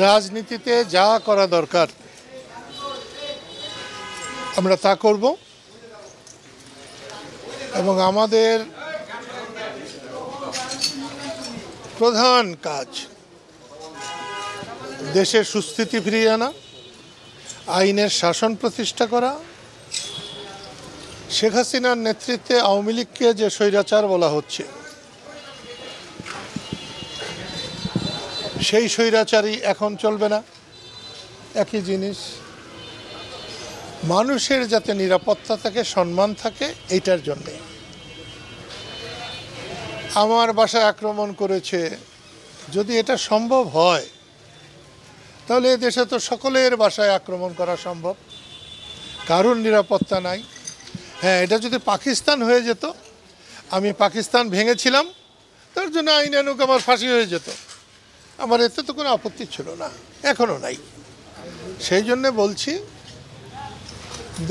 রাজনীতিতে যা করা দরকার আমরা তা করব এবং আমাদের প্রধান কাজ দেশের সুস্থিতি ফিরিয়ে আনা, আইনের শাসন প্রতিষ্ঠা করা। শেখ হাসিনার নেতৃত্বে আওয়ামী লীগকে যে স্বৈরাচার বলা হচ্ছে সেই স্বৈরাচারই এখন চলবে না। একই জিনিস, মানুষের যাতে নিরাপত্তা থাকে, সম্মান থাকে, এইটার জন্যে। আমার বাসায় আক্রমণ করেছে, যদি এটা সম্ভব হয় তাহলে দেশে তো সকলের বাসায় আক্রমণ করা সম্ভব, কারোর নিরাপত্তা নাই। হ্যাঁ, এটা যদি পাকিস্তান হয়ে যেত, আমি পাকিস্তান ভেঙেছিলাম, তার জন্য আইনানুগ আমার ফাঁসি হয়ে যেত, আমার এতে তো কোনো আপত্তি ছিল না, এখনও নাই। সেই জন্যে বলছি,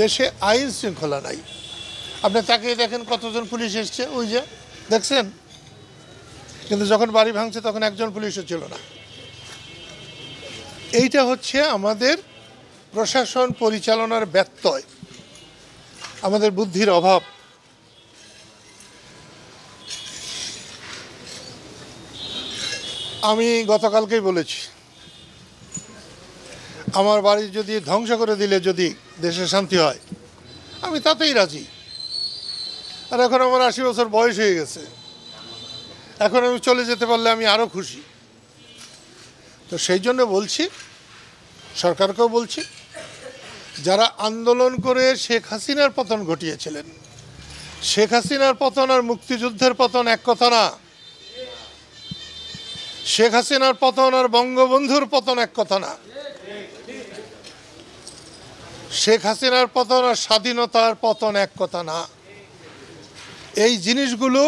দেশে আইন শৃঙ্খলা নাই। আপনি তাকিয়ে দেখেন কতজন পুলিশ এসছে, ওই যে দেখছেন, কিন্তু যখন বাড়ি ভাঙছে তখন একজন পুলিশও ছিল না। এইটা হচ্ছে আমাদের প্রশাসন পরিচালনার ব্যত্যয়, আমাদের বুদ্ধির অভাব। আমি গতকালকেই বলেছি, আমার বাড়ি যদি ধ্বংস করে দিলে যদি দেশে শান্তি হয়, আমি তাতেই রাজি। আর এখন আমার 80 বছর বয়স হয়ে গেছে, এখন আমি চলে যেতে পারলে আমি আরও খুশি। তো সেই জন্য বলছি, সরকারকেও বলছি, যারা আন্দোলন করে শেখ হাসিনার পতন ঘটিয়েছিলেন, শেখ হাসিনার পতন আর মুক্তিযুদ্ধের পতন এক কথা না। শেখ হাসিনার পতন আর বঙ্গবন্ধুর পতন এক কথা না। শেখ হাসিনার পতন আর স্বাধীনতার পতন এক কথা না। এই জিনিসগুলো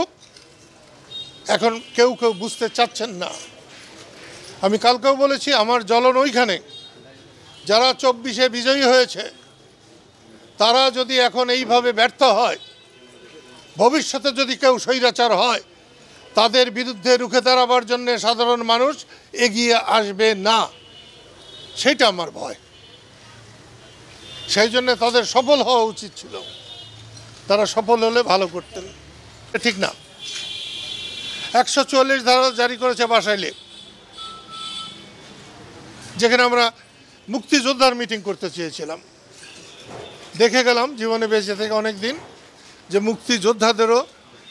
এখন কেউ কেউ বুঝতে চাচ্ছেন না। আমি কালকেও বলেছি, আমার জ্বলন ওইখানে, যারা 24-এ বিজয়ী হয়েছে তারা যদি এখন এইভাবে ব্যর্থ হয়, ভবিষ্যতে যদি কেউ স্বৈরাচার হয়, তাদের বিরুদ্ধে রুখে দাঁড়াবার জন্য সাধারণ মানুষ এগিয়ে আসবে না, সেটা আমার ভয়। সেই জন্য তাদের সফল হওয়া উচিত ছিল, তারা সফল হলে ভালো করতেন। ঠিক না, 144 ধারা জারি করেছে বাসাইলে, যেখানে আমরা মুক্তিযোদ্ধার মিটিং করতে চেয়েছিলাম। দেখে গেলাম জীবনে বেঁচে থেকে অনেক দিন যে মুক্তিযোদ্ধাদেরও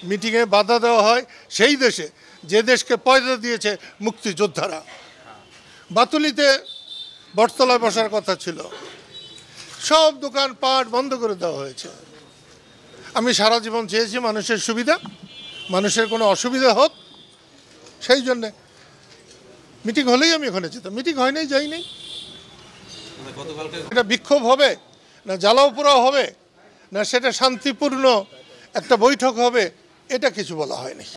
মিটিংয়ে বাধা দেওয়া হয়, সেই দেশে যে দেশকে পয়দা দিয়েছে মুক্তিযোদ্ধারা। বাতুলিতে বটতলায় বসার কথা ছিল, সব দোকানপাট বন্ধ করে দেওয়া হয়েছে। আমি সারা জীবন চেয়েছি মানুষের সুবিধা, মানুষের কোনো অসুবিধা হোক, সেই জন্যে মিটিং হলেই আমি ওখানে যেতাম। মিটিং হয় নাই, যাই নাই। এটা বিক্ষোভ হবে না জ্বালাও পোড়াও হবে, না সেটা শান্তিপূর্ণ একটা বৈঠক হবে, এটা কিছু বলা হয়নি।